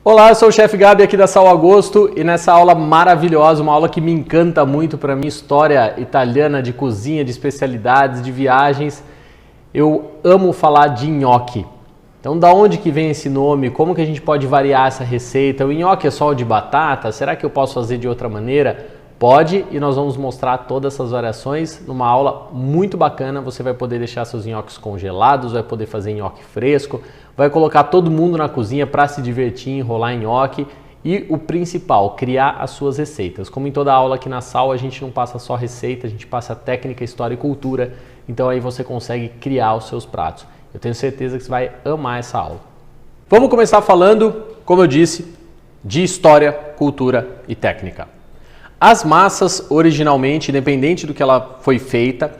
Olá, eu sou o Chefe Gabi aqui da Sal Agosto e nessa aula maravilhosa, uma aula que me encanta muito para minha história italiana de cozinha, de especialidades, de viagens, eu amo falar de nhoque. Então, da onde que vem esse nome? Como que a gente pode variar essa receita? O nhoque é só o de batata? Será que eu posso fazer de outra maneira? Pode, e nós vamos mostrar todas essas variações numa aula muito bacana. Você vai poder deixar seus nhoques congelados, vai poder fazer nhoque fresco, vai colocar todo mundo na cozinha para se divertir, enrolar nhoque e o principal, criar as suas receitas. Como em toda aula aqui na Sal, a gente não passa só receita, a gente passa técnica, história e cultura, então aí você consegue criar os seus pratos. Eu tenho certeza que você vai amar essa aula. Vamos começar falando, como eu disse, de história, cultura e técnica. As massas, originalmente, independente do que ela foi feita,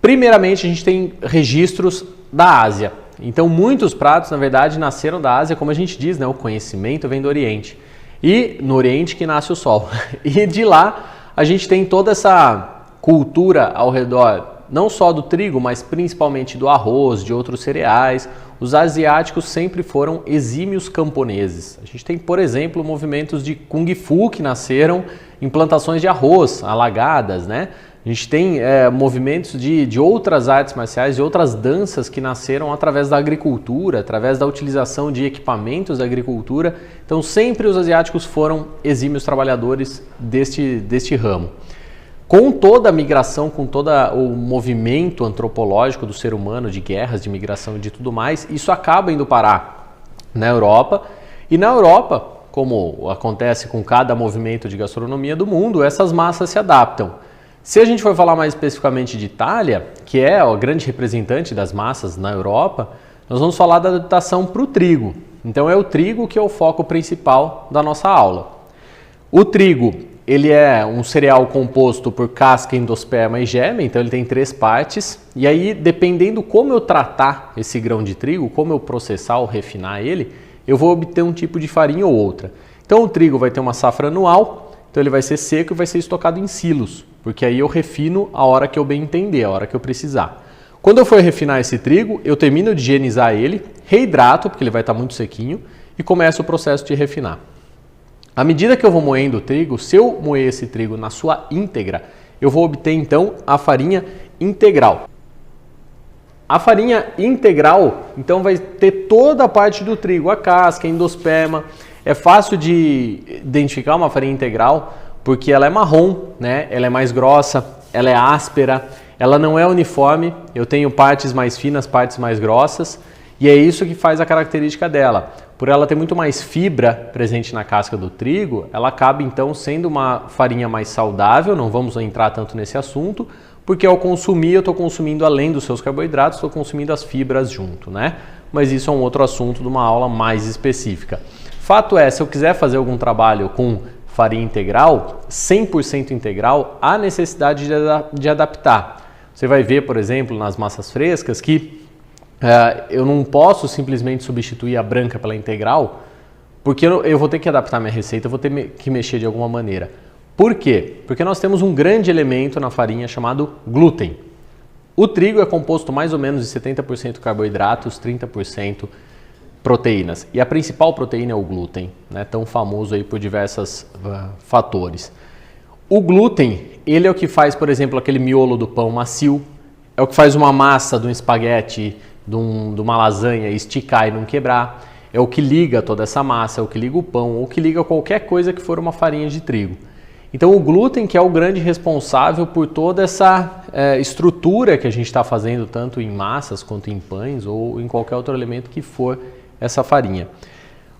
primeiramente a gente tem registros da Ásia. Então muitos pratos, na verdade, nasceram da Ásia, como a gente diz, né? O conhecimento vem do Oriente. E no Oriente que nasce o Sol. E de lá a gente tem toda essa cultura ao redor, não só do trigo, mas principalmente do arroz, de outros cereais. Os asiáticos sempre foram exímios camponeses. A gente tem, por exemplo, movimentos de Kung Fu que nasceram em plantações de arroz, alagadas, né? A gente tem movimentos de outras artes marciais, de outras danças que nasceram através da agricultura, através da utilização de equipamentos da agricultura. Então sempre os asiáticos foram exímios trabalhadores deste ramo. Com toda a migração, com todo o movimento antropológico do ser humano, de guerras, de migração e de tudo mais, isso acaba indo parar na Europa. E na Europa, como acontece com cada movimento de gastronomia do mundo, essas massas se adaptam. Se a gente for falar mais especificamente de Itália, que é a grande representante das massas na Europa, nós vamos falar da adaptação para o trigo. Então é o trigo que é o foco principal da nossa aula. O trigo, ele é um cereal composto por casca, endosperma e gema, então ele tem 3 partes. E aí, dependendo como eu tratar esse grão de trigo, como eu processar ou refinar ele, eu vou obter um tipo de farinha ou outra. Então o trigo vai ter uma safra anual, então ele vai ser seco e vai ser estocado em silos, porque aí eu refino a hora que eu bem entender, a hora que eu precisar. Quando eu for refinar esse trigo, eu termino de higienizar ele, reidrato, porque ele vai estar muito sequinho, e começo o processo de refinar. À medida que eu vou moendo o trigo, se eu moer esse trigo na sua íntegra, eu vou obter então a farinha integral. A farinha integral, então, vai ter toda a parte do trigo, a casca, a endosperma. É fácil de identificar uma farinha integral porque ela é marrom, né? Ela é mais grossa, ela é áspera, ela não é uniforme. Eu tenho partes mais finas, partes mais grossas, e é isso que faz a característica dela. Por ela ter muito mais fibra presente na casca do trigo, ela acaba então sendo uma farinha mais saudável, não vamos entrar tanto nesse assunto, porque ao consumir eu estou consumindo além dos seus carboidratos, estou consumindo as fibras junto, né? Mas isso é um outro assunto de uma aula mais específica. Fato é, se eu quiser fazer algum trabalho com farinha integral, 100% integral, há necessidade de adaptar. Você vai ver, por exemplo, nas massas frescas que eu não posso simplesmente substituir a branca pela integral, porque eu vou ter que adaptar minha receita, eu vou ter que mexer de alguma maneira. Por quê? Porque nós temos um grande elemento na farinha chamado glúten. O trigo é composto mais ou menos de 70% carboidratos, 30% proteínas. E a principal proteína é o glúten, né? Tão famoso aí por diversos fatores. O glúten, ele é o que faz, por exemplo, aquele miolo do pão macio, é o que faz uma massa de um espaguete, de uma lasanha esticar e não quebrar, é o que liga toda essa massa, é o que liga o pão, ou o que liga qualquer coisa que for uma farinha de trigo. Então o glúten que é o grande responsável por toda essa estrutura que a gente está fazendo, tanto em massas quanto em pães ou em qualquer outro elemento que for essa farinha.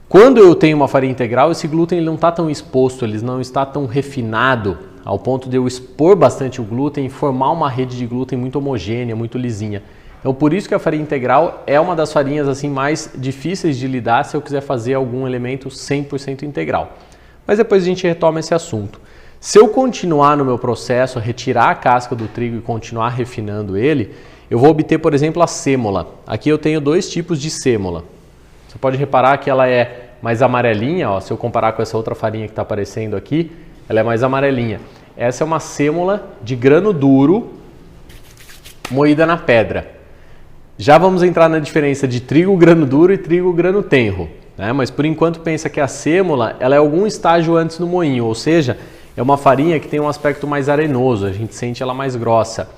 Quando eu tenho uma farinha integral, esse glúten ele não está tão exposto, ele não está tão refinado ao ponto de eu expor bastante o glúten e formar uma rede de glúten muito homogênea, muito lisinha. Então por isso que a farinha integral é uma das farinhas assim mais difíceis de lidar se eu quiser fazer algum elemento 100% integral. Mas depois a gente retoma esse assunto. Se eu continuar no meu processo, retirar a casca do trigo e continuar refinando ele, eu vou obter, por exemplo, a sêmola. Aqui eu tenho 2 tipos de sêmola. Você pode reparar que ela é mais amarelinha, ó, se eu comparar com essa outra farinha que está aparecendo aqui, ela é mais amarelinha. Essa é uma sêmola de grano duro moída na pedra. Já vamos entrar na diferença de trigo grano duro e trigo grano tenro. né? Mas por enquanto pensa que a sêmola ela é algum estágio antes do moinho, ou seja, é uma farinha que tem um aspecto mais arenoso, a gente sente ela mais grossa.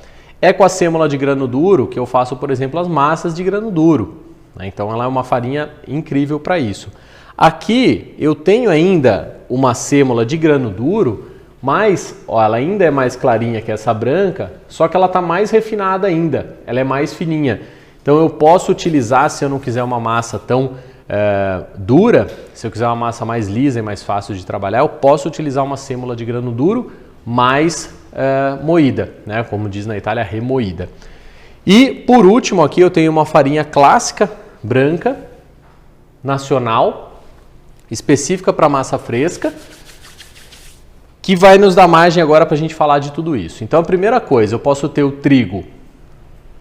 É com a sêmola de grano duro que eu faço, por exemplo, as massas de grano duro, né? Então ela é uma farinha incrível para isso. Aqui eu tenho ainda uma sêmola de grano duro, mas ó, ela ainda é mais clarinha que essa branca, só que ela está mais refinada ainda, ela é mais fininha. Então eu posso utilizar, se eu não quiser uma massa tão dura, se eu quiser uma massa mais lisa e mais fácil de trabalhar, eu posso utilizar uma sêmola de grano duro mais moída, né? Como diz na Itália, remoída. E por último aqui eu tenho uma farinha clássica, branca, nacional, específica para massa fresca, que vai nos dar margem agora para a gente falar de tudo isso. Então a primeira coisa, eu posso ter o trigo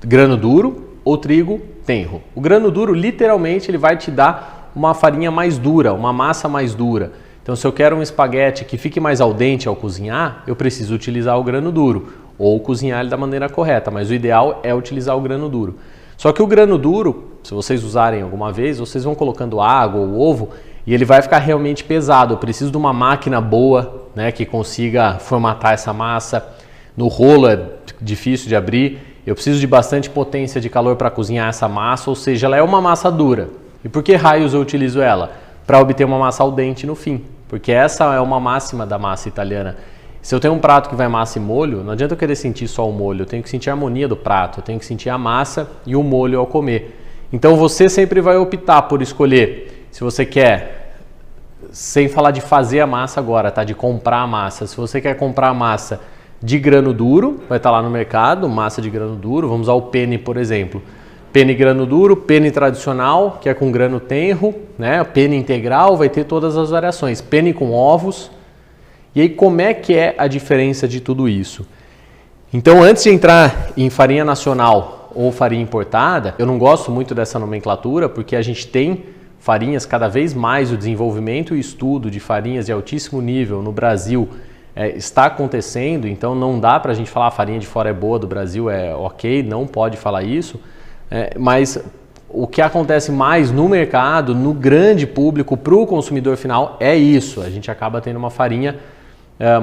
grano duro ou trigo tenro. O grano duro literalmente ele vai te dar uma farinha mais dura, uma massa mais dura. Então se eu quero um espaguete que fique mais al dente ao cozinhar, eu preciso utilizar o grano duro ou cozinhar ele da maneira correta, mas o ideal é utilizar o grano duro. Só que o grano duro, se vocês usarem alguma vez, vocês vão colocando água ou ovo e ele vai ficar realmente pesado. Eu preciso de uma máquina boa, né, que consiga formatar essa massa. No rolo é difícil de abrir. Eu preciso de bastante potência de calor para cozinhar essa massa, ou seja, ela é uma massa dura. E por que raios eu utilizo ela? Para obter uma massa al dente no fim, porque essa é uma máxima da massa italiana. Se eu tenho um prato que vai massa e molho, não adianta eu querer sentir só o molho, eu tenho que sentir a harmonia do prato, eu tenho que sentir a massa e o molho ao comer. Então você sempre vai optar por escolher, se você quer, sem falar de fazer a massa agora, tá? De comprar a massa. Se você quer comprar a massa de grano duro, vai estar lá no mercado, massa de grano duro, vamos usar o penne, por exemplo. Penne grano duro, penne tradicional, que é com grano tenro, né? Penne integral, vai ter todas as variações. Penne com ovos. E aí como é que é a diferença de tudo isso? Então antes de entrar em farinha nacional ou farinha importada, eu não gosto muito dessa nomenclatura, porque a gente tem farinhas cada vez mais, o desenvolvimento e estudo de farinhas de altíssimo nível no Brasil está acontecendo, então não dá para a gente falar a farinha de fora é boa, do Brasil é ok, não pode falar isso, mas o que acontece mais no mercado, no grande público, para o consumidor final é isso, a gente acaba tendo uma farinha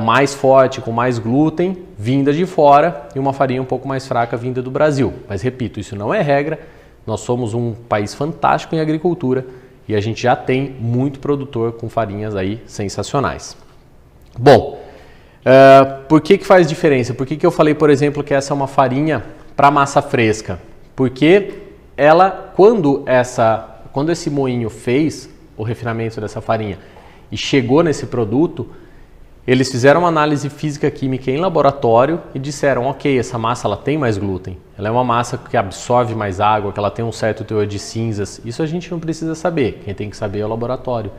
mais forte, com mais glúten, vinda de fora, e uma farinha um pouco mais fraca vinda do Brasil. Mas repito, isso não é regra, nós somos um país fantástico em agricultura e a gente já tem muito produtor com farinhas aí sensacionais. Bom, por que faz diferença? Por que eu falei, por exemplo, que essa é uma farinha para massa fresca? Porque ela, quando esse moinho fez o refinamento dessa farinha e chegou nesse produto, eles fizeram uma análise física-química em laboratório e disseram, ok, essa massa ela tem mais glúten, ela é uma massa que absorve mais água, que ela tem um certo teor de cinzas, isso a gente não precisa saber, quem tem que saber é o laboratório.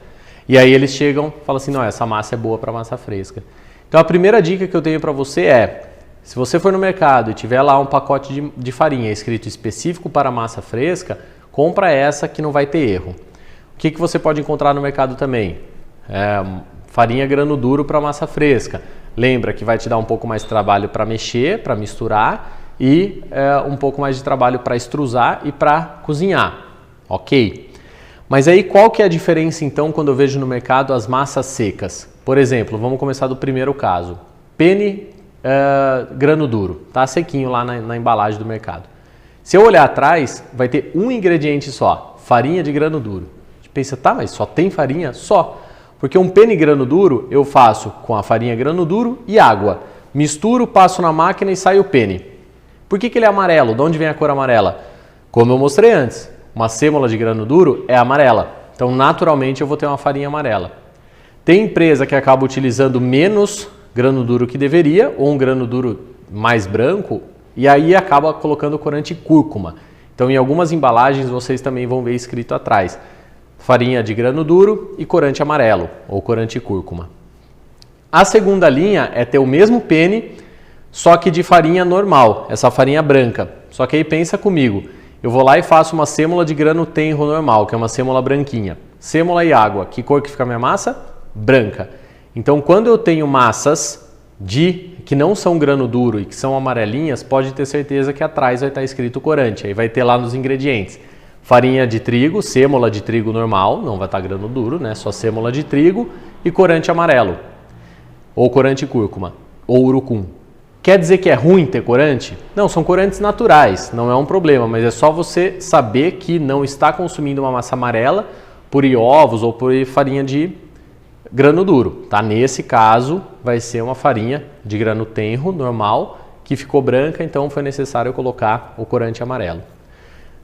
E aí eles chegam e falam assim, não, essa massa é boa para massa fresca. Então a primeira dica que eu tenho para você é, se você for no mercado e tiver lá um pacote de farinha escrito específico para massa fresca, compra essa que não vai ter erro. O que você pode encontrar no mercado também? Farinha grano duro para massa fresca. Lembra que vai te dar um pouco mais de trabalho para mexer, para misturar e um pouco mais de trabalho para extrusar e para cozinhar. Ok? Mas aí qual que é a diferença então quando eu vejo no mercado as massas secas? Por exemplo, vamos começar do primeiro caso. Penne grano duro, tá sequinho lá na embalagem do mercado. Se eu olhar atrás, vai ter um ingrediente só, farinha de grano duro. A gente pensa, tá, mas só tem farinha? Só. Porque um penne grano duro eu faço com a farinha grano duro e água. Misturo, passo na máquina e sai o penne. Por que ele é amarelo? De onde vem a cor amarela? Como eu mostrei antes, uma sêmola de grano duro é amarela. Então, naturalmente, eu vou ter uma farinha amarela. Tem empresa que acaba utilizando menos grano duro que deveria, ou um grano duro mais branco, e aí acaba colocando corante cúrcuma. Então, em algumas embalagens, vocês também vão ver escrito atrás. Farinha de grano duro e corante amarelo, ou corante cúrcuma. A segunda linha é ter o mesmo penne, só que de farinha normal, essa farinha branca. Só que aí pensa comigo, eu vou lá e faço uma sêmola de grano tenro normal, que é uma sêmola branquinha. Sêmola e água, que cor que fica a minha massa? Branca. Então quando eu tenho massas que não são grano duro e que são amarelinhas, pode ter certeza que atrás vai estar escrito corante, aí vai ter lá nos ingredientes. farinha de trigo, sêmola de trigo normal, não vai estar grano duro, né? Só sêmola de trigo e corante amarelo, ou corante cúrcuma, ou urucum. Quer dizer que é ruim ter corante? Não, são corantes naturais, não é um problema, mas é só você saber que não está consumindo uma massa amarela por ir ovos ou por ir farinha de grano duro, tá? Nesse caso, vai ser uma farinha de grano tenro, normal, que ficou branca, então foi necessário colocar o corante amarelo.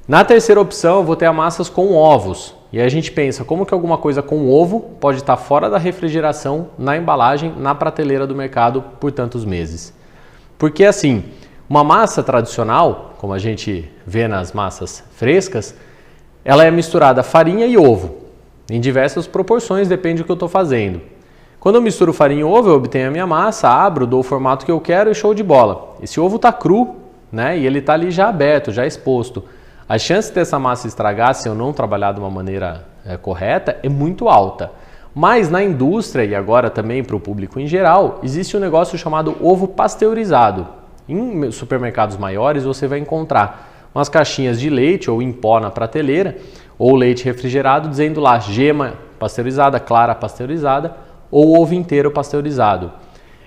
Na terceira opção, eu vou ter massas com ovos. E aí a gente pensa, como que alguma coisa com ovo pode estar fora da refrigeração, na embalagem, na prateleira do mercado por tantos meses? Porque assim, uma massa tradicional, como a gente vê nas massas frescas, ela é misturada farinha e ovo, em diversas proporções, depende do que eu estou fazendo. Quando eu misturo farinha e ovo, eu obtenho a minha massa, abro, dou o formato que eu quero e show de bola. Esse ovo está cru, né? E ele está ali já aberto, já exposto. A chance dessa massa estragar se eu não trabalhar de uma maneira correta é muito alta. Mas na indústria e agora também para o público em geral, existe um negócio chamado ovo pasteurizado. Em supermercados maiores você vai encontrar umas caixinhas de leite ou em pó na prateleira, ou leite refrigerado, dizendo lá gema pasteurizada, clara pasteurizada ou ovo inteiro pasteurizado.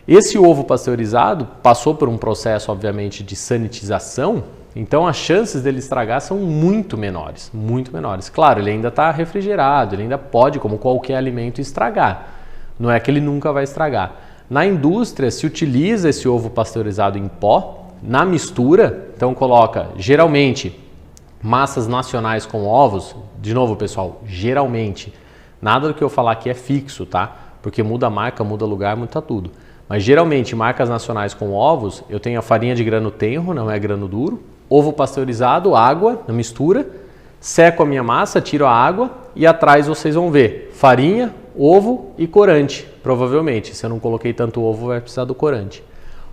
Esse ovo pasteurizado passou por um processo, obviamente, de sanitização. Então as chances dele estragar são muito menores, muito menores. Claro, ele ainda está refrigerado, ele ainda pode, como qualquer alimento, estragar. Não é que ele nunca vai estragar. Na indústria se utiliza esse ovo pasteurizado em pó, na mistura, então coloca geralmente massas nacionais com ovos, de novo pessoal, geralmente, nada do que eu falar aqui é fixo, tá? Porque muda a marca, muda lugar, muda tudo. Mas geralmente marcas nacionais com ovos, eu tenho a farinha de grano tenro, não é grano duro, ovo pasteurizado, água na mistura, seco a minha massa, tiro a água e atrás vocês vão ver farinha, ovo e corante, provavelmente. Se eu não coloquei tanto ovo, vai precisar do corante.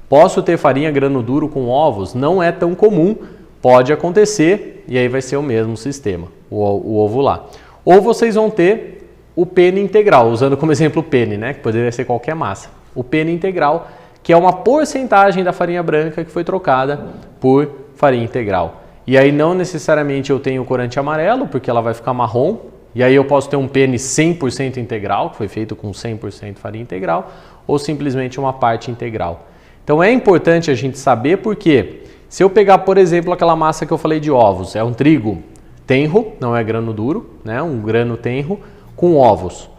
Posso ter farinha grano duro com ovos? Não é tão comum, pode acontecer e aí vai ser o mesmo sistema, o ovo lá. Ou vocês vão ter o pene integral, usando como exemplo o pene, né, que poderia ser qualquer massa. O pene integral, que é uma porcentagem da farinha branca que foi trocada por farinha integral. E aí não necessariamente eu tenho corante amarelo, porque ela vai ficar marrom, e aí eu posso ter um pene 100% integral, que foi feito com 100% farinha integral, ou simplesmente uma parte integral. Então é importante a gente saber porque se eu pegar, por exemplo, aquela massa que eu falei de ovos, é um trigo tenro, não é grano duro, né? Um grano tenro com ovos.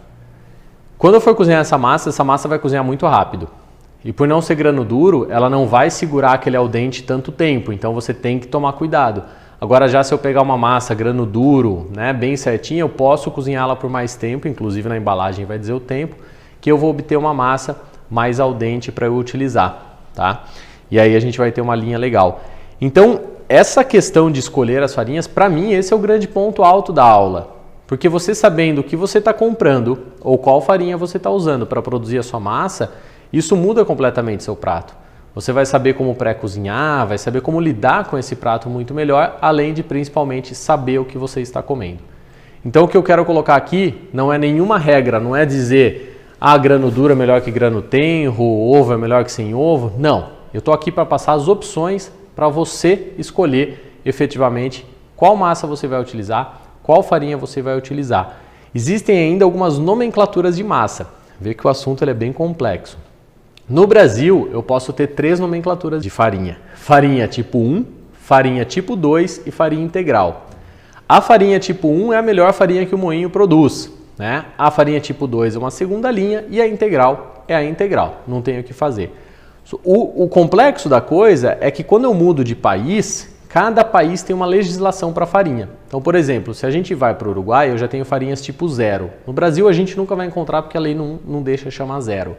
Quando eu for cozinhar essa massa vai cozinhar muito rápido. E por não ser grano duro, ela não vai segurar aquele al dente tanto tempo, então você tem que tomar cuidado. Agora já se eu pegar uma massa grano duro, né, bem certinha, eu posso cozinhá-la por mais tempo, inclusive na embalagem vai dizer o tempo, que eu vou obter uma massa mais al dente para eu utilizar, tá? E aí a gente vai ter uma linha legal. Então, essa questão de escolher as farinhas, para mim, esse é o grande ponto alto da aula. Porque você sabendo o que você está comprando ou qual farinha você está usando para produzir a sua massa, isso muda completamente seu prato. Você vai saber como pré-cozinhar, vai saber como lidar com esse prato muito melhor, além de principalmente saber o que você está comendo. Então o que eu quero colocar aqui não é nenhuma regra, não é dizer grano duro é melhor que grano tenro, ovo é melhor que sem ovo. Não, eu estou aqui para passar as opções para você escolher efetivamente qual massa você vai utilizar, qual farinha você vai utilizar. Existem ainda algumas nomenclaturas de massa, vê que o assunto ele é bem complexo. No Brasil, eu posso ter 3 nomenclaturas de farinha. Farinha tipo 1, farinha tipo 2 e farinha integral. A farinha tipo 1 é a melhor farinha que o moinho produz, né? A farinha tipo 2 é uma segunda linha e a integral é a integral, não tem o que fazer. O complexo da coisa é que quando eu mudo de país, cada país tem uma legislação para farinha. Então, por exemplo, se a gente vai para o Uruguai, eu já tenho farinhas tipo 0. No Brasil, a gente nunca vai encontrar porque a lei não deixa chamar 0.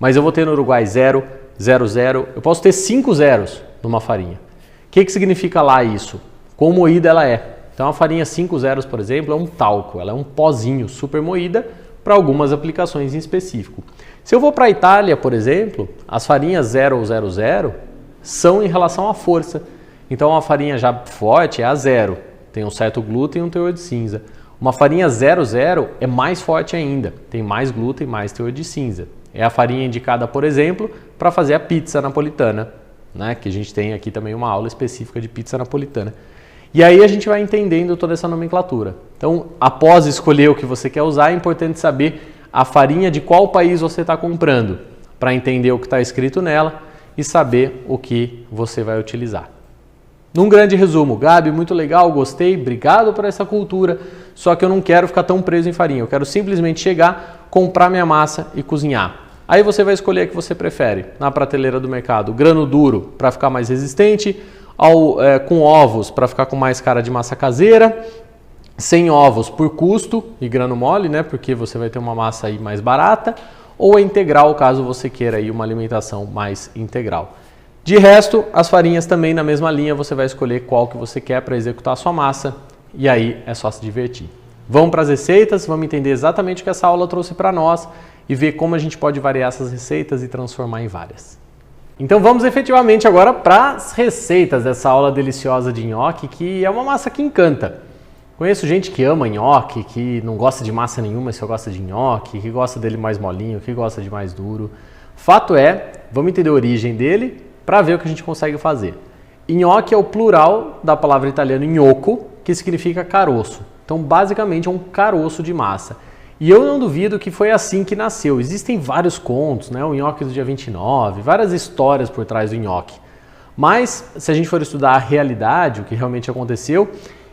Mas eu vou ter no Uruguai 0, 0, 0, eu posso ter 5 zeros numa farinha. O que significa lá isso? Quão moída ela é. Então a farinha 5 zeros, por exemplo, é um talco, ela é um pozinho super moída para algumas aplicações em específico. Se eu vou para a Itália, por exemplo, as farinhas 0 ou 00 são em relação à força. Então a farinha já forte é a 0, tem um certo glúten e um teor de cinza. Uma farinha 00 é mais forte ainda, tem mais glúten e mais teor de cinza. É a farinha indicada, por exemplo, para fazer a pizza napolitana, né? Que a gente tem aqui também uma aula específica de pizza napolitana. E aí a gente vai entendendo toda essa nomenclatura. Então, após escolher o que você quer usar, é importante saber a farinha de qual país você está comprando, para entender o que está escrito nela e saber o que você vai utilizar. Num grande resumo, Gabi, muito legal, gostei, obrigado por essa cultura, só que eu não quero ficar tão preso em farinha, eu quero simplesmente chegar, comprar minha massa e cozinhar. Aí você vai escolher a que você prefere, na prateleira do mercado, grano duro para ficar mais resistente, com ovos para ficar com mais cara de massa caseira, sem ovos por custo e grano mole, né, porque você vai ter uma massa aí mais barata, ou a integral, caso você queira aí uma alimentação mais integral. De resto, as farinhas também na mesma linha, você vai escolher qual que você quer para executar a sua massa e aí é só se divertir. Vamos para as receitas, vamos entender exatamente o que essa aula trouxe para nós e ver como a gente pode variar essas receitas e transformar em várias. Então vamos efetivamente agora para as receitas dessa aula deliciosa de nhoque, que é uma massa que encanta. Conheço gente que ama nhoque, que não gosta de massa nenhuma, mas só gosta de nhoque, que gosta dele mais molinho, que gosta de mais duro. Fato é, vamos entender a origem dele para ver o que a gente consegue fazer. Nhoque é o plural da palavra italiana gnocco, que significa caroço. Então, basicamente, é um caroço de massa. E eu não duvido que foi assim que nasceu. Existem vários contos, né? O nhoque do dia 29, várias histórias por trás do nhoque. Mas, se a gente for estudar a realidade, o que realmente aconteceu,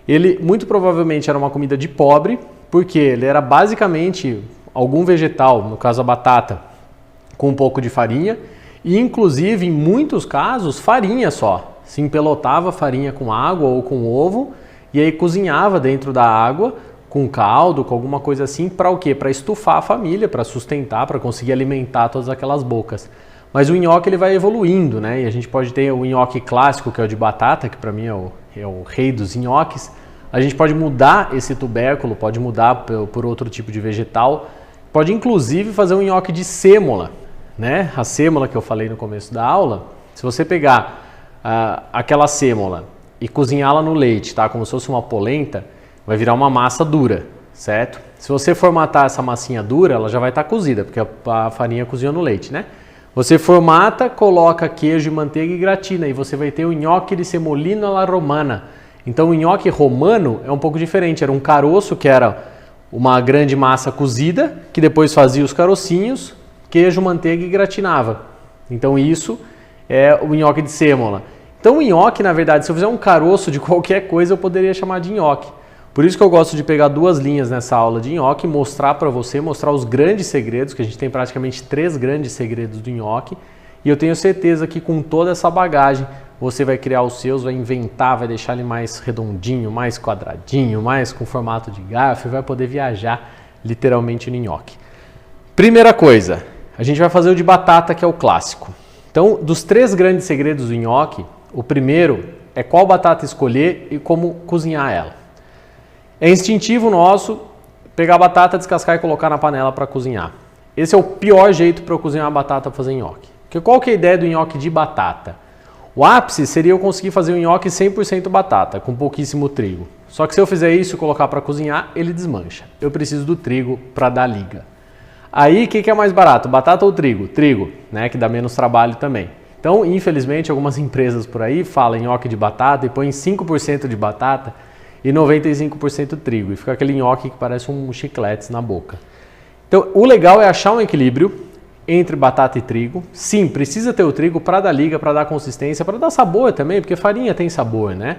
ele muito provavelmente era uma comida de pobre, porque ele era basicamente algum vegetal, no caso a batata, com um pouco de farinha, e inclusive, em muitos casos, farinha só. Se empelotava farinha com água ou com ovo e aí cozinhava dentro da água com caldo, com alguma coisa assim, para o quê? Para estufar a família, para sustentar, para conseguir alimentar todas aquelas bocas. Mas o nhoque ele vai evoluindo, né? E a gente pode ter o nhoque clássico, que é o de batata, que para mim é o rei dos nhoques. A gente pode mudar esse tubérculo, pode mudar por outro tipo de vegetal. Pode inclusive fazer um nhoque de sêmola, né? A sêmola que eu falei no começo da aula, se você pegar aquela sêmola e cozinhá-la no leite, tá? Como se fosse uma polenta, vai virar uma massa dura, certo? Se você formatar essa massinha dura, ela já vai estar cozida, porque a farinha cozinhou no leite, né? Você formata, coloca queijo, manteiga e gratina, e você vai ter o nhoque de semolina alla romana. Então o nhoque romano é um pouco diferente, era um caroço que era uma grande massa cozida, que depois fazia os carocinhos, queijo, manteiga e gratinava. Então isso é o nhoque de sêmola. Então o nhoque, na verdade, se eu fizer um caroço de qualquer coisa, eu poderia chamar de nhoque. Por isso que eu gosto de pegar duas linhas nessa aula de nhoque, mostrar para você, mostrar os grandes segredos, que a gente tem praticamente 3 grandes segredos do nhoque. E eu tenho certeza que com toda essa bagagem, você vai criar os seus, vai inventar, vai deixar ele mais redondinho, mais quadradinho, mais com formato de garfo e vai poder viajar literalmente no nhoque. Primeira coisa, a gente vai fazer o de batata, que é o clássico. Então, dos 3 grandes segredos do nhoque, o primeiro é qual batata escolher e como cozinhar ela. É instintivo nosso pegar a batata, descascar e colocar na panela para cozinhar. Esse é o pior jeito para eu cozinhar a batata para fazer nhoque. Porque qual que é a ideia do nhoque de batata? O ápice seria eu conseguir fazer um nhoque 100% batata, com pouquíssimo trigo. Só que se eu fizer isso e colocar para cozinhar, ele desmancha. Eu preciso do trigo para dar liga. Aí, o que é mais barato, batata ou trigo? Trigo, né, que dá menos trabalho também. Então, infelizmente, algumas empresas por aí falam nhoque de batata e põem 5% de batata e 95% trigo. E fica aquele nhoque que parece um chiclete na boca. Então, o legal é achar um equilíbrio entre batata e trigo. Sim, precisa ter o trigo para dar liga, para dar consistência, para dar sabor também, porque farinha tem sabor, né?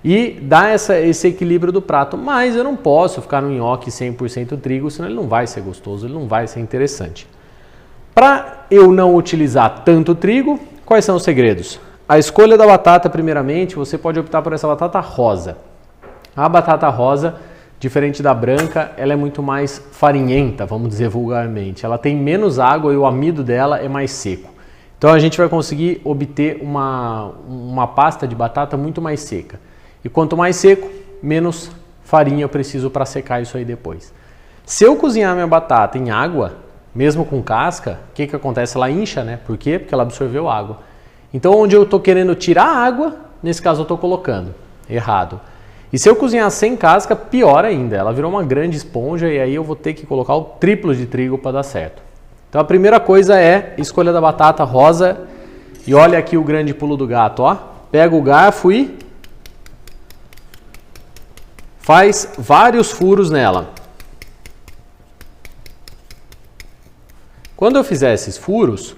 E dar esse equilíbrio do prato. Mas eu não posso ficar no nhoque 100% trigo, senão ele não vai ser gostoso, ele não vai ser interessante. Para eu não utilizar tanto trigo, quais são os segredos? A escolha da batata, primeiramente, você pode optar por essa batata rosa. A batata rosa, diferente da branca, ela é muito mais farinhenta, vamos dizer vulgarmente. Ela tem menos água e o amido dela é mais seco. Então a gente vai conseguir obter uma pasta de batata muito mais seca. E quanto mais seco, menos farinha eu preciso para secar isso aí depois. Se eu cozinhar minha batata em água, mesmo com casca, o que acontece? Ela incha, né? Por quê? Porque ela absorveu água. Então onde eu estou querendo tirar a água, nesse caso eu estou colocando. Errado. E se eu cozinhar sem casca, pior ainda. Ela virou uma grande esponja e aí eu vou ter que colocar o triplo de trigo para dar certo. Então a primeira coisa é escolha da batata rosa. E olha aqui o grande pulo do gato, ó. Pega o garfo e faz vários furos nela. Quando eu fizer esses furos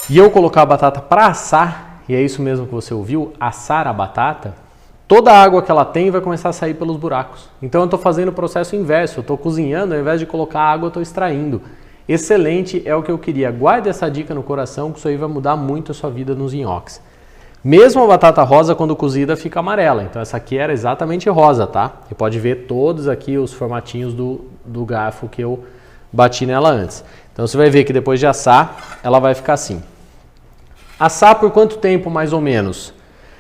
e eu colocar a batata para assar, e é isso mesmo que você ouviu, assar a batata, toda a água que ela tem vai começar a sair pelos buracos. Então eu estou fazendo o processo inverso, eu estou cozinhando, ao invés de colocar água, eu estou extraindo. Excelente, é o que eu queria. Guarde essa dica no coração, que isso aí vai mudar muito a sua vida nos nhoques. Mesmo a batata rosa, quando cozida, fica amarela. Então essa aqui era exatamente rosa, tá? Você pode ver todos aqui os formatinhos do garfo que eu bati nela antes. Então você vai ver que depois de assar, ela vai ficar assim. Assar por quanto tempo, mais ou menos?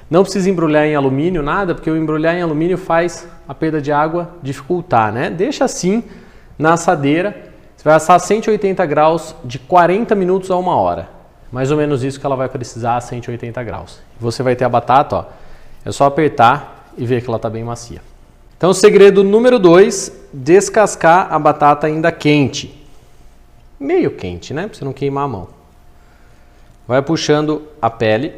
Não precisa embrulhar em alumínio, nada, porque o embrulhar em alumínio faz a perda de água dificultar, né? Deixa assim na assadeira. Você vai assar a 180 graus de 40 minutos a 1 hora. Mais ou menos isso que ela vai precisar a 180 graus. Você vai ter a batata, ó, é só apertar e ver que ela está bem macia. Então o segredo número 2, descascar a batata ainda quente. Meio quente, né? Para você não queimar a mão. Vai puxando a pele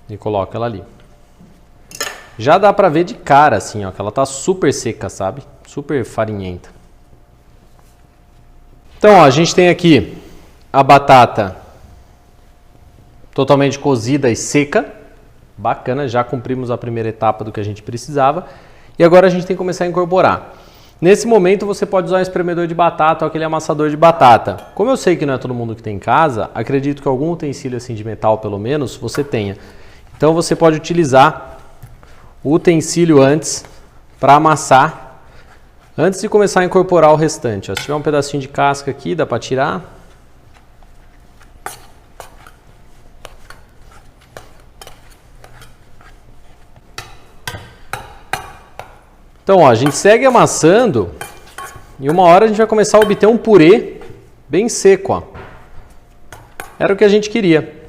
e coloca ela ali. Já dá pra ver de cara assim, ó, que ela tá super seca, sabe? Super farinhenta. Então, ó, a gente tem aqui a batata totalmente cozida e seca. Bacana, já cumprimos a primeira etapa do que a gente precisava. E agora a gente tem que começar a incorporar. Nesse momento você pode usar um espremedor de batata ou aquele amassador de batata. Como eu sei que não é todo mundo que tem em casa, acredito que algum utensílio assim de metal pelo menos você tenha. Então você pode utilizar o utensílio antes para amassar, antes de começar a incorporar o restante. Ó, se tiver um pedacinho de casca aqui, dá para tirar. Então, ó, a gente segue amassando e uma hora a gente vai começar a obter um purê bem seco. Ó. Era o que a gente queria.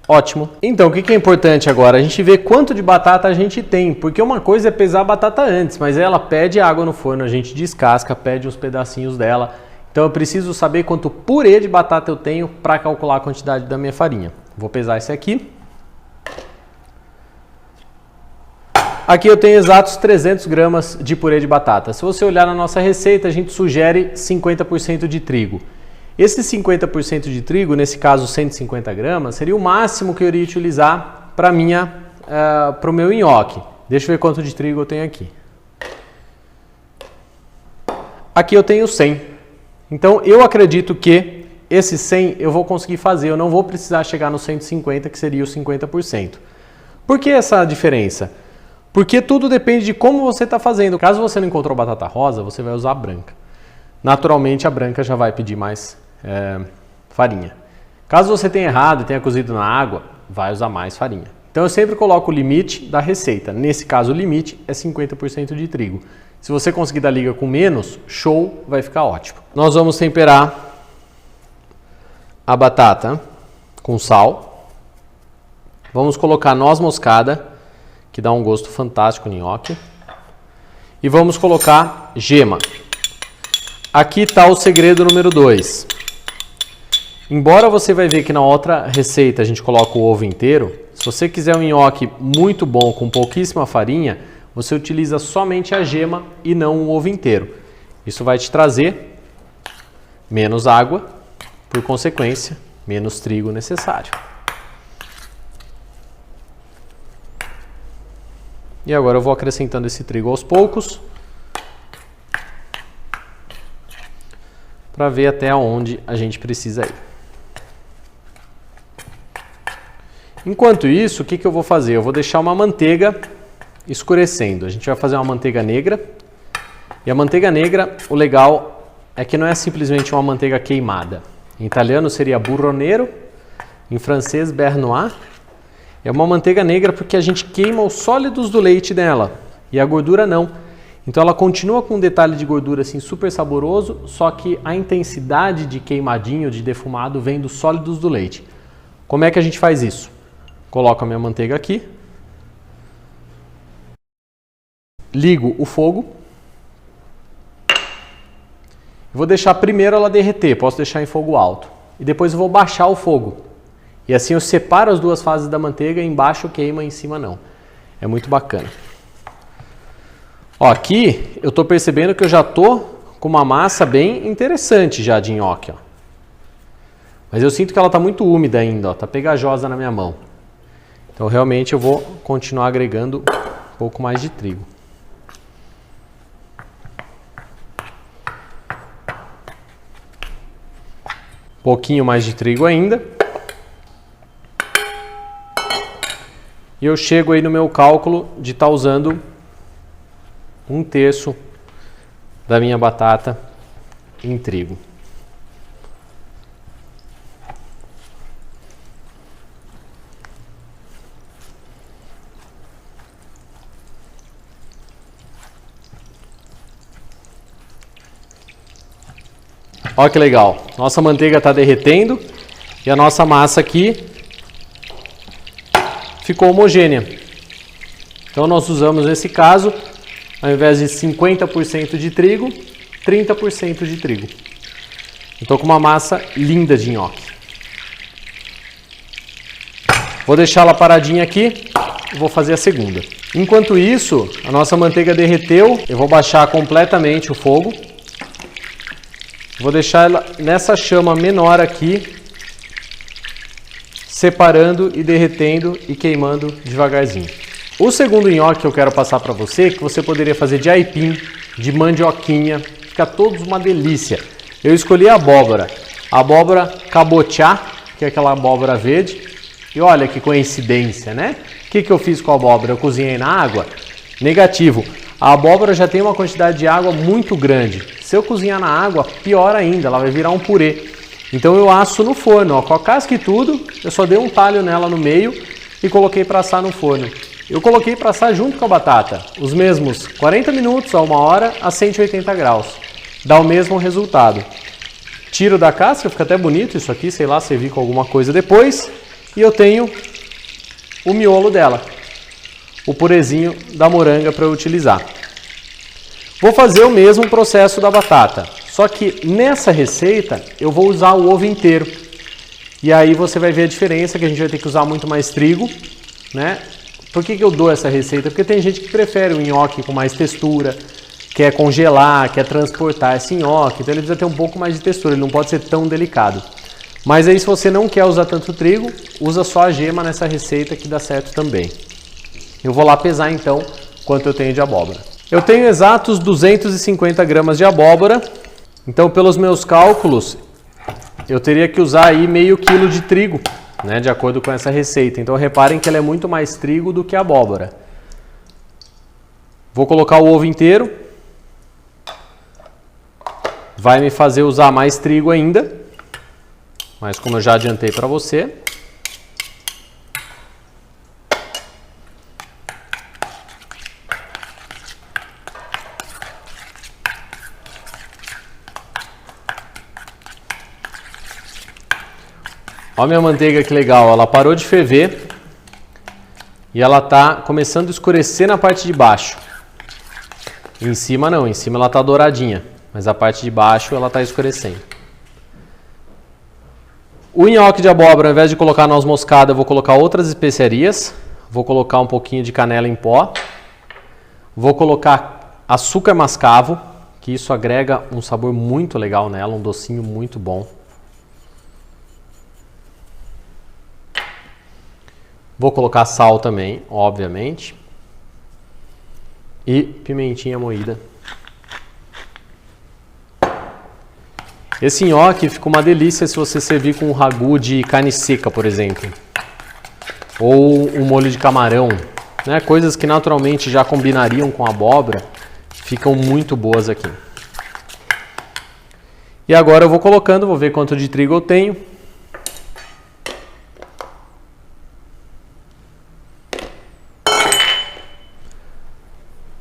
Ótimo. Então, o que é importante agora? A gente vê quanto de batata a gente tem, porque uma coisa é pesar a batata antes, mas ela pede água no forno, a gente descasca, pede uns pedacinhos dela. Então, eu preciso saber quanto purê de batata eu tenho para calcular a quantidade da minha farinha. Vou pesar esse aqui. Aqui eu tenho exatos 300 gramas de purê de batata. Se você olhar na nossa receita, a gente sugere 50% de trigo. Esse 50% de trigo, nesse caso 150 gramas, seria o máximo que eu iria utilizar para o meu nhoque. Deixa eu ver quanto de trigo eu tenho aqui. Aqui eu tenho 100. Então eu acredito que esse 100 eu vou conseguir fazer, eu não vou precisar chegar no 150, que seria os 50%. Por que essa diferença? Porque tudo depende de como você está fazendo. Caso você não encontrou batata rosa, você vai usar a branca. Naturalmente a branca já vai pedir mais farinha. Caso você tenha errado e tenha cozido na água, vai usar mais farinha. Então eu sempre coloco o limite da receita. Nesse caso o limite é 50% de trigo. Se você conseguir dar liga com menos, show, vai ficar ótimo. Nós vamos temperar a batata com sal. Vamos colocar noz moscada, que dá um gosto fantástico no nhoque. E vamos colocar gema. Aqui está o segredo número 2. Embora você vai ver que na outra receita a gente coloca o ovo inteiro, se você quiser um nhoque muito bom com pouquíssima farinha, você utiliza somente a gema e não o ovo inteiro. Isso vai te trazer menos água, por consequência, menos trigo necessário. E agora eu vou acrescentando esse trigo aos poucos, para ver até onde a gente precisa ir. Enquanto isso, o que eu vou fazer? Eu vou deixar uma manteiga escurecendo. A gente vai fazer uma manteiga negra. E a manteiga negra, o legal é que não é simplesmente uma manteiga queimada. Em italiano seria burro nero, em francês beurre noir. É uma manteiga negra porque a gente queima os sólidos do leite dela e a gordura não. Então ela continua com um detalhe de gordura assim super saboroso, só que a intensidade de queimadinho, de defumado, vem dos sólidos do leite. Como é que a gente faz isso? Coloco a minha manteiga aqui, ligo o fogo, vou deixar primeiro ela derreter, posso deixar em fogo alto, e depois eu vou baixar o fogo. E assim eu separo as duas fases da manteiga, embaixo queima, em cima não. É muito bacana. Ó, aqui eu tô percebendo que eu já tô com uma massa bem interessante já de nhoque, ó. Mas eu sinto que ela tá muito úmida ainda, ó, tá pegajosa na minha mão. Então realmente eu vou continuar agregando um pouco mais de trigo. Um pouquinho mais de trigo ainda. E eu chego aí no meu cálculo de estar usando 1/3 da minha batata em trigo. Olha que legal, nossa manteiga está derretendo e a nossa massa aqui ficou homogênea. Então nós usamos nesse caso, ao invés de 50% de trigo, 30% de trigo. Estou com uma massa linda de nhoque. Vou deixar ela paradinha aqui e vou fazer a segunda. Enquanto isso, a nossa manteiga derreteu, eu vou baixar completamente o fogo. Vou deixar ela nessa chama menor aqui, separando e derretendo e queimando devagarzinho. O segundo nhoque que eu quero passar para você, que você poderia fazer de aipim, de mandioquinha, fica todos uma delícia. Eu escolhi a abóbora cabotiá, que é aquela abóbora verde. E olha que coincidência, né? O que eu fiz com a abóbora? Eu cozinhei na água? Negativo. A abóbora já tem uma quantidade de água muito grande. Se eu cozinhar na água, pior ainda, ela vai virar um purê. Então eu asso no forno, ó, com a casca e tudo, eu só dei um talho nela no meio e coloquei para assar no forno. Eu coloquei para assar junto com a batata, os mesmos 40 minutos a 1 hora a 180 graus. Dá o mesmo resultado. Tiro da casca, fica até bonito isso aqui, sei lá, servir com alguma coisa depois. E eu tenho o miolo dela, o purezinho da moranga para eu utilizar. Vou fazer o mesmo processo da batata, só que nessa receita eu vou usar o ovo inteiro. E aí você vai ver a diferença, que a gente vai ter que usar muito mais trigo, né? Por que eu dou essa receita? Porque tem gente que prefere o nhoque com mais textura, quer congelar, quer transportar esse nhoque, então ele precisa ter um pouco mais de textura, ele não pode ser tão delicado. Mas aí se você não quer usar tanto trigo, usa só a gema nessa receita que dá certo também. Eu vou lá pesar então quanto eu tenho de abóbora. Eu tenho exatos 250 gramas de abóbora, então pelos meus cálculos eu teria que usar aí meio quilo de trigo, né, de acordo com essa receita. Então reparem que ela é muito mais trigo do que abóbora. Vou colocar o ovo inteiro, vai me fazer usar mais trigo ainda, mas como eu já adiantei para você. Olha a minha manteiga que legal, ela parou de ferver e ela está começando a escurecer na parte de baixo. Em cima não, em cima ela está douradinha, mas a parte de baixo ela está escurecendo. O nhoque de abóbora, ao invés de colocar noz moscada, eu vou colocar outras especiarias. Vou colocar um pouquinho de canela em pó. Vou colocar açúcar mascavo, que isso agrega um sabor muito legal nela, um docinho muito bom. Vou colocar sal também, obviamente. E pimentinha moída. Esse nhoque fica uma delícia se você servir com um ragu de carne seca, por exemplo. Ou um molho de camarão, né? Coisas que naturalmente já combinariam com abóbora, ficam muito boas aqui. E agora eu vou colocando, vou ver quanto de trigo eu tenho.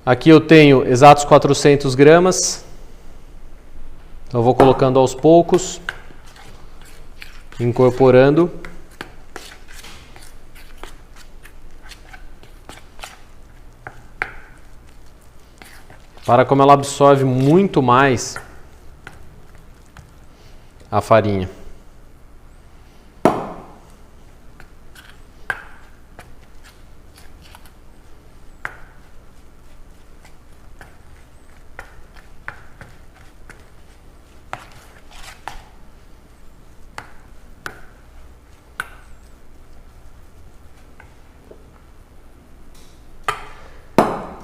Aqui eu tenho exatos 400 gramas. Então eu vou colocando aos poucos, incorporando. Para como ela absorve muito mais a farinha.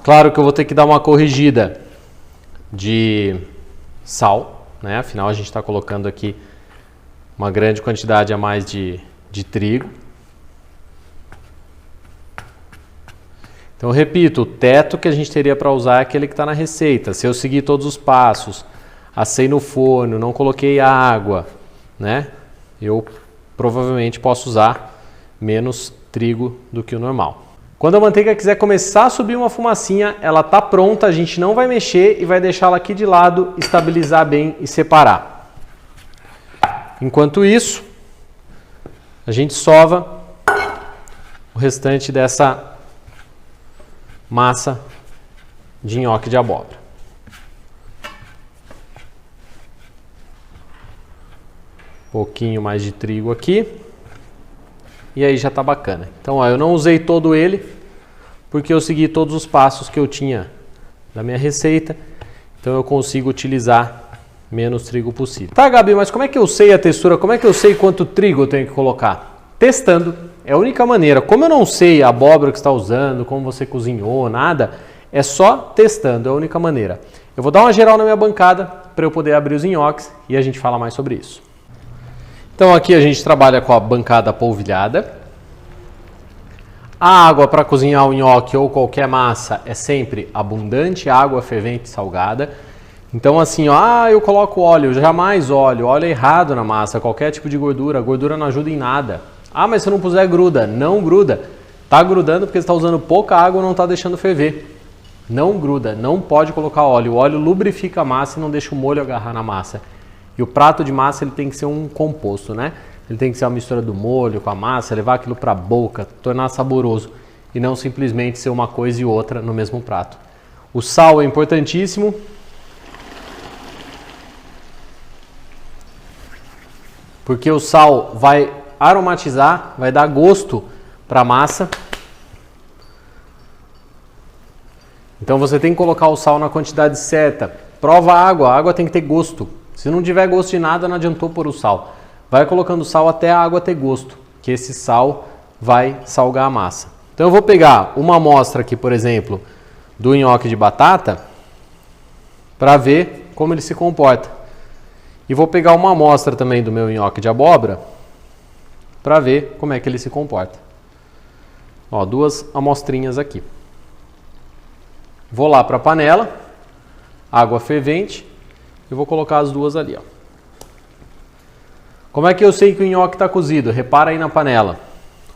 Claro que eu vou ter que dar uma corrigida de sal, né? Afinal a gente está colocando aqui uma grande quantidade a mais de trigo. Então, repito, o teto que a gente teria para usar é aquele que está na receita. Se eu seguir todos os passos, assei no forno, não coloquei água, né? Eu provavelmente posso usar menos trigo do que o normal. Quando a manteiga quiser começar a subir uma fumacinha, ela está pronta, a gente não vai mexer e vai deixá-la aqui de lado, estabilizar bem e separar. Enquanto isso, a gente sova o restante dessa massa de nhoque de abóbora. Um pouquinho mais de trigo aqui. E aí já tá bacana. Então, ó, eu não usei todo ele, porque eu segui todos os passos que eu tinha da minha receita. Então eu consigo utilizar menos trigo possível. Tá, Gabi, mas como é que eu sei a textura? Como é que eu sei quanto trigo eu tenho que colocar? Testando. É a única maneira. Como eu não sei a abóbora que você está usando, como você cozinhou, nada, é só testando. É a única maneira. Eu vou dar uma geral na minha bancada para eu poder abrir os nhoques e a gente fala mais sobre isso. Então aqui a gente trabalha com a bancada polvilhada. A água para cozinhar o nhoque ou qualquer massa é sempre abundante, água fervente e salgada. Então assim, ó, eu coloco óleo, jamais óleo é errado na massa, qualquer tipo de gordura, a gordura não ajuda em nada. Ah, mas se eu não puser gruda, não gruda. Tá grudando porque você está usando pouca água e não está deixando ferver. Não gruda, não pode colocar óleo. O óleo lubrifica a massa e não deixa o molho agarrar na massa. E o prato de massa ele tem que ser um composto, né? Ele tem que ser uma mistura do molho com a massa, levar aquilo para a boca, tornar saboroso e não simplesmente ser uma coisa e outra no mesmo prato. O sal é importantíssimo. Porque o sal vai aromatizar, vai dar gosto para a massa. Então você tem que colocar o sal na quantidade certa. Prova a água tem que ter gosto. Se não tiver gosto de nada, não adiantou pôr o sal. Vai colocando sal até a água ter gosto, que esse sal vai salgar a massa. Então eu vou pegar uma amostra aqui, por exemplo, do nhoque de batata, para ver como ele se comporta. E vou pegar uma amostra também do meu nhoque de abóbora, para ver como é que ele se comporta. Ó, duas amostrinhas aqui. Vou lá para a panela, água fervente, e vou colocar as duas ali, ó. Como é que eu sei que o nhoque está cozido? Repara aí na panela.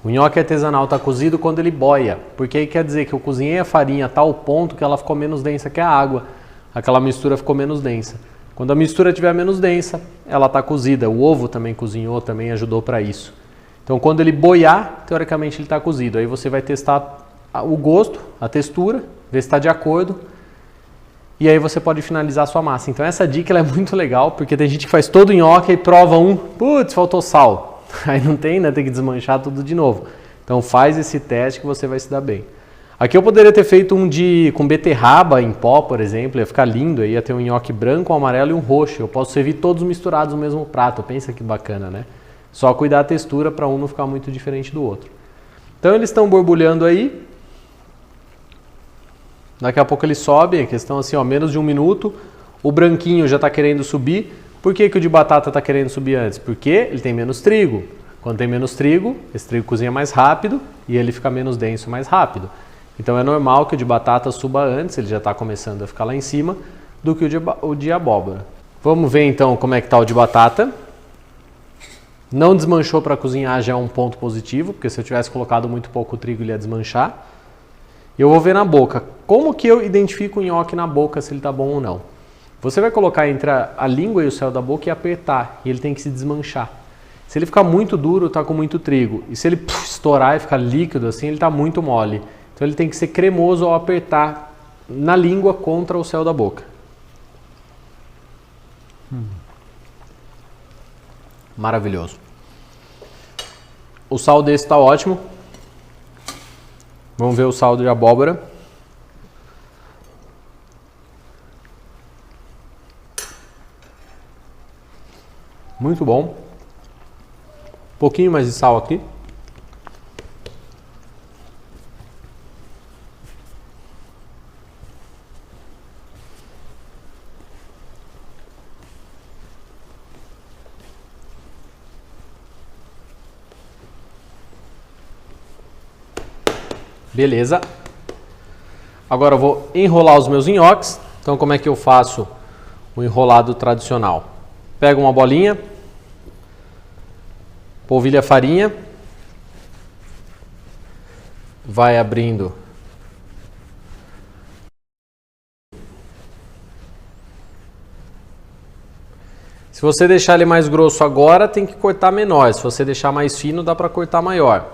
O nhoque artesanal está cozido quando ele boia, porque aí quer dizer que eu cozinhei a farinha a tal ponto que ela ficou menos densa que a água. Aquela mistura ficou menos densa. Quando a mistura estiver menos densa, ela está cozida. O ovo também cozinhou, também ajudou para isso. Então quando ele boiar, teoricamente ele está cozido. Aí você vai testar o gosto, a textura, ver se está de acordo. E aí você pode finalizar a sua massa. Então essa dica ela é muito legal, porque tem gente que faz todo o nhoque e prova putz, faltou sal. Aí não tem, né? Tem que desmanchar tudo de novo. Então faz esse teste que você vai se dar bem. Aqui eu poderia ter feito com beterraba em pó, por exemplo, ia ficar lindo, aí ia ter um nhoque branco, um amarelo e um roxo. Eu posso servir todos misturados no mesmo prato. Pensa que bacana, né? Só cuidar da textura para um não ficar muito diferente do outro. Então eles estão borbulhando aí. Daqui a pouco eles sobem, a questão assim, ó, menos de 1 minuto. O branquinho já está querendo subir. Por que o de batata está querendo subir antes? Porque ele tem menos trigo. Quando tem menos trigo, esse trigo cozinha mais rápido e ele fica menos denso mais rápido. Então é normal que o de batata suba antes, ele já está começando a ficar lá em cima, do que o de abóbora. Vamos ver então como é que está o de batata. Não desmanchou para cozinhar, já é um ponto positivo, porque se eu tivesse colocado muito pouco trigo ele ia desmanchar. Eu vou ver na boca. Como que eu identifico o nhoque na boca, se ele está bom ou não? Você vai colocar entre a língua e o céu da boca e apertar, e ele tem que se desmanchar. Se ele ficar muito duro, está com muito trigo. E se ele estourar e ficar líquido assim, ele está muito mole. Então ele tem que ser cremoso ao apertar na língua contra o céu da boca. Maravilhoso. O sal desse está ótimo. Vamos ver o sal de abóbora. Muito bom. Um pouquinho mais de sal aqui. Beleza. Agora eu vou enrolar os meus nhoques. Então como é que eu faço o enrolado tradicional? Pego uma bolinha, polvilha a farinha, vai abrindo Se você deixar ele mais grosso agora, tem que cortar menor. Se você deixar mais fino, dá para cortar maior.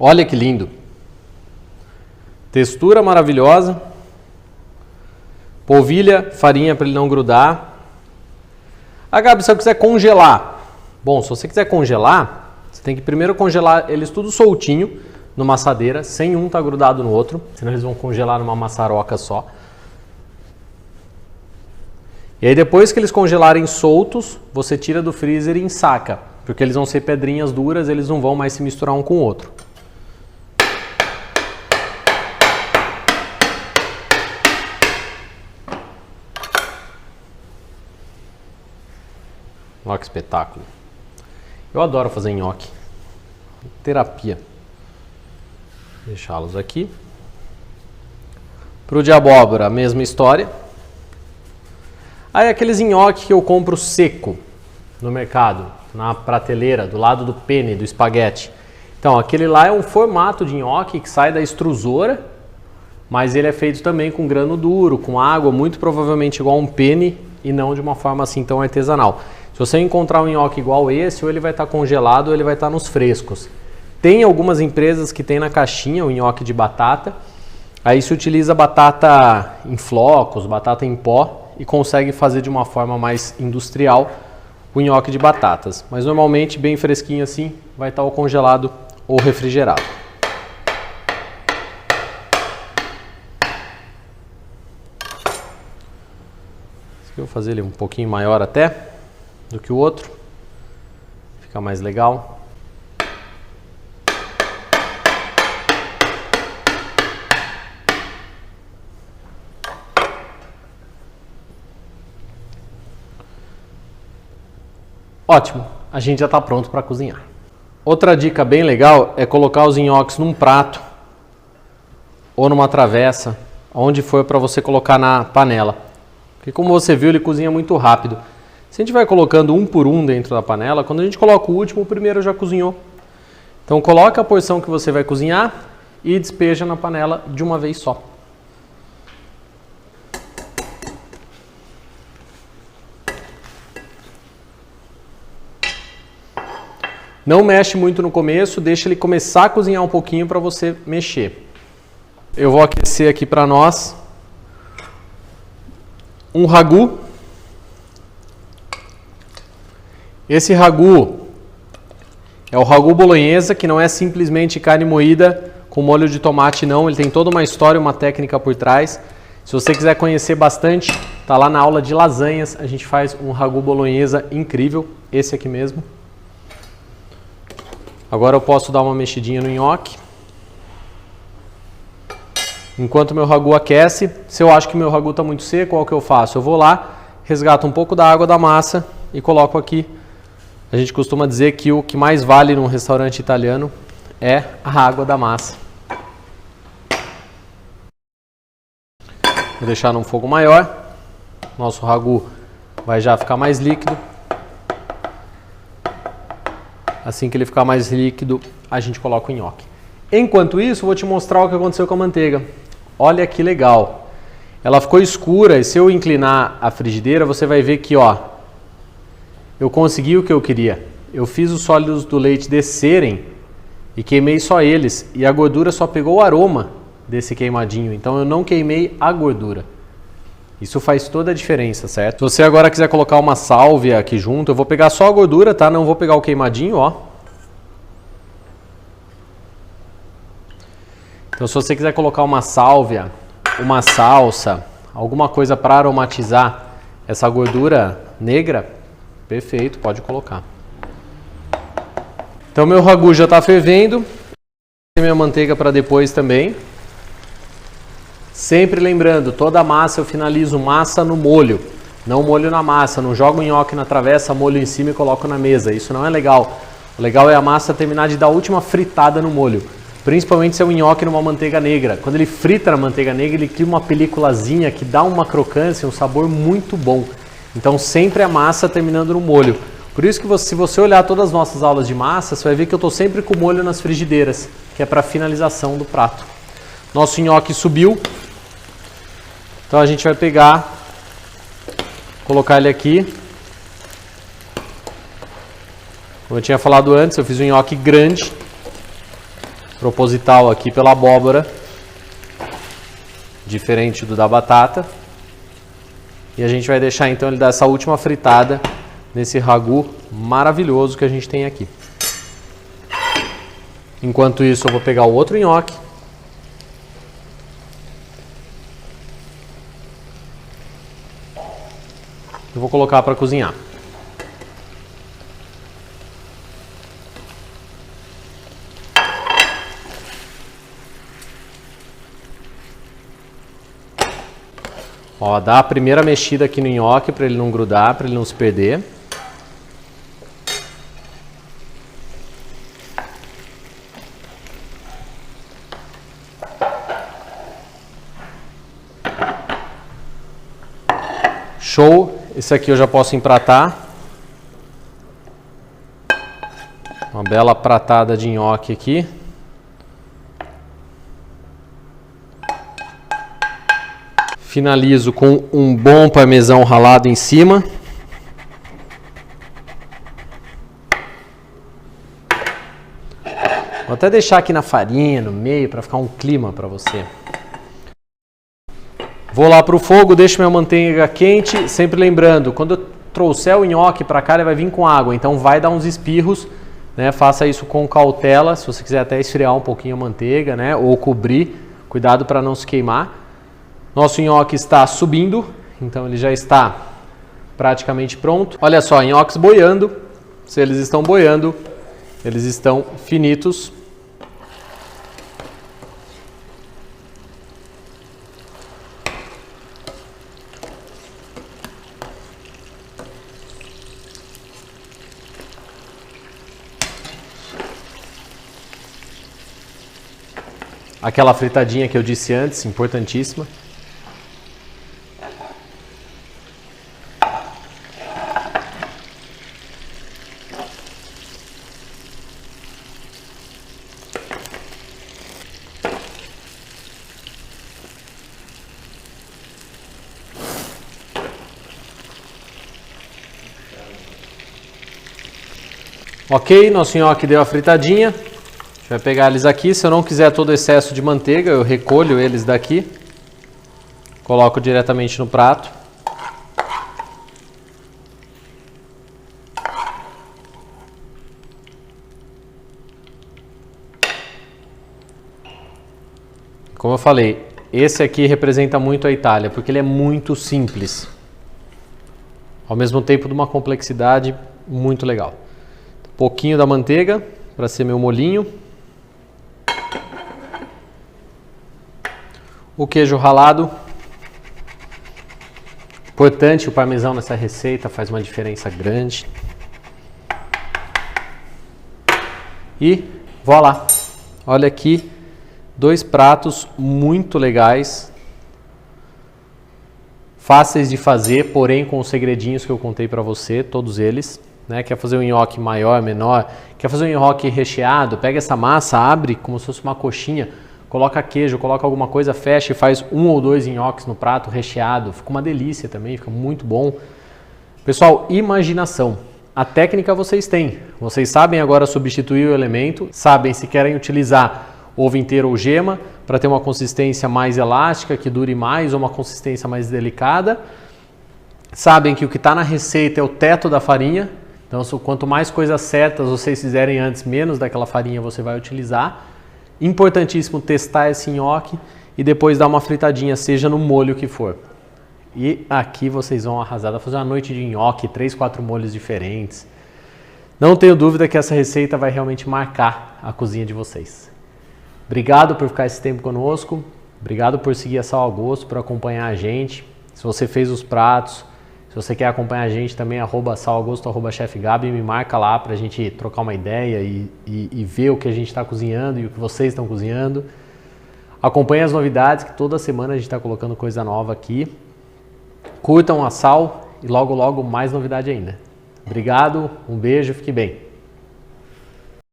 Olha que lindo. Textura maravilhosa. Polvilha, farinha para ele não grudar. Ah, Gabi, se eu quiser congelar. Bom, se você quiser congelar, você tem que primeiro congelar eles tudo soltinho numa assadeira, sem um estar grudado no outro, senão eles vão congelar numa maçaroca só. E aí depois que eles congelarem soltos, você tira do freezer e ensaca, porque eles vão ser pedrinhas duras, eles não vão mais se misturar um com o outro. Olha que espetáculo. Eu adoro fazer nhoque. Terapia. Deixá-los aqui. Pro de abóbora, a mesma história. Aí aqueles nhoque que eu compro seco no mercado, na prateleira, do lado do penne, do espaguete. Então, aquele lá é um formato de nhoque que sai da extrusora, mas ele é feito também com grano duro, com água, muito provavelmente igual a um penne e não de uma forma assim tão artesanal. Se você encontrar um nhoque igual esse, ou ele vai estar congelado ou ele vai estar nos frescos. Tem algumas empresas que tem na caixinha o nhoque de batata. Aí se utiliza batata em flocos, batata em pó e consegue fazer de uma forma mais industrial o nhoque de batatas. Mas normalmente bem fresquinho assim vai estar ou congelado ou refrigerado. Esse aqui eu vou fazer ele um pouquinho maior até do que o outro. Fica mais legal. Ótimo, a gente já está pronto para cozinhar. Outra dica bem legal é colocar os nhoques num prato ou numa travessa, onde for para você colocar na panela. Porque como você viu, ele cozinha muito rápido. Se a gente vai colocando um por um dentro da panela, quando a gente coloca o último, o primeiro já cozinhou. Então coloca a porção que você vai cozinhar e despeja na panela de uma vez só. Não mexe muito no começo, deixa ele começar a cozinhar um pouquinho para você mexer. Eu vou aquecer aqui para nós um ragu. Esse ragu é o ragu bolonhesa, que não é simplesmente carne moída com molho de tomate não, ele tem toda uma história, uma técnica por trás. Se você quiser conhecer bastante, tá lá na aula de lasanhas, a gente faz um ragu bolonhesa incrível, esse aqui mesmo. Agora eu posso dar uma mexidinha no nhoque. Enquanto meu ragu aquece, se eu acho que meu ragu está muito seco, qual que eu faço? Eu vou lá, resgato um pouco da água da massa e coloco aqui. A gente costuma dizer que o que mais vale num restaurante italiano é a água da massa. Vou deixar num fogo maior. Nosso ragu vai já ficar mais líquido. Assim que ele ficar mais líquido, a gente coloca o nhoque. Enquanto isso, vou te mostrar o que aconteceu com a manteiga. Olha que legal. Ela ficou escura e se eu inclinar a frigideira, você vai ver que, ó, eu consegui o que eu queria. Eu fiz os sólidos do leite descerem e queimei só eles. E a gordura só pegou o aroma desse queimadinho. Então eu não queimei a gordura. Isso faz toda a diferença, certo? Se você agora quiser colocar uma sálvia aqui junto, eu vou pegar só a gordura, tá? Não vou pegar o queimadinho, ó. Então se você quiser colocar uma sálvia, uma salsa, alguma coisa para aromatizar essa gordura negra, perfeito, pode colocar. Então meu ragu já está fervendo. Minha manteiga para depois também. Sempre lembrando, toda a massa eu finalizo massa no molho. Não molho na massa, não jogo o nhoque na travessa, molho em cima e coloco na mesa. Isso não é legal. O legal é a massa terminar de dar a última fritada no molho. Principalmente se é um nhoque numa manteiga negra. Quando ele frita na manteiga negra, ele cria uma peliculazinha que dá uma crocância, um sabor muito bom. Então sempre a massa terminando no molho. Por isso que se você olhar todas as nossas aulas de massa, você vai ver que eu estou sempre com o molho nas frigideiras, que é para finalização do prato. Nosso nhoque subiu. Então a gente vai pegar, colocar ele aqui. Como eu tinha falado antes, eu fiz um nhoque grande, proposital aqui pela abóbora, diferente do da batata. E a gente vai deixar então ele dar essa última fritada nesse ragu maravilhoso que a gente tem aqui. Enquanto isso eu vou pegar o outro nhoque. Eu vou colocar para cozinhar. Ó, dá a primeira mexida aqui no nhoque para ele não grudar, para ele não se perder. Show! Esse aqui eu já posso empratar. Uma bela pratada de nhoque aqui. Finalizo com um bom parmesão ralado em cima. Vou até deixar aqui na farinha, no meio, para ficar um clima para você. Vou lá para o fogo, deixo minha manteiga quente, sempre lembrando, quando eu trouxer o nhoque para cá, ele vai vir com água, então vai dar uns espirros, né? Faça isso com cautela, se você quiser até esfriar um pouquinho a manteiga, né? Ou cobrir, cuidado para não se queimar. Nosso nhoque está subindo, então ele já está praticamente pronto. Olha só, nhoques boiando, se eles estão boiando, eles estão finitos. Aquela fritadinha que eu disse antes, importantíssima. Ok, nosso nhoque deu a fritadinha. A gente vai pegar eles aqui. Se eu não quiser todo o excesso de manteiga, eu recolho eles daqui. Coloco diretamente no prato. Como eu falei, esse aqui representa muito a Itália, porque ele é muito simples. Ao mesmo tempo de uma complexidade muito legal. Um pouquinho da manteiga para ser meu molhinho. O queijo ralado. Importante, o parmesão nessa receita faz uma diferença grande. E voilà! Olha aqui, 2 pratos muito legais. Fáceis de fazer, porém com os segredinhos que eu contei para você, todos eles. Né? Quer fazer um nhoque maior, menor, quer fazer um nhoque recheado, pega essa massa, abre como se fosse uma coxinha, coloca queijo, coloca alguma coisa, fecha e faz 1 ou 2 nhoques no prato recheado, fica uma delícia também, fica muito bom. Pessoal, imaginação, a técnica vocês têm, vocês sabem agora substituir o elemento, sabem se querem utilizar ovo inteiro ou gema para ter uma consistência mais elástica, que dure mais, ou uma consistência mais delicada, sabem que o que está na receita é o teto da farinha. Então, quanto mais coisas certas vocês fizerem antes, menos daquela farinha você vai utilizar. Importantíssimo testar esse nhoque e depois dar uma fritadinha, seja no molho que for. E aqui vocês vão arrasar, dá pra fazer uma noite de nhoque, 3, 4 molhos diferentes. Não tenho dúvida que essa receita vai realmente marcar a cozinha de vocês. Obrigado por ficar esse tempo conosco, obrigado por seguir a Sal ao Gosto, por acompanhar a gente. Se você fez os pratos, se você quer acompanhar a gente também, @salagosto, @chefgabi, me marca lá pra gente trocar uma ideia e ver o que a gente está cozinhando e o que vocês estão cozinhando. Acompanhe as novidades, que toda semana a gente está colocando coisa nova aqui. Curtam a Sal e logo mais novidade ainda. Obrigado, um beijo, fique bem.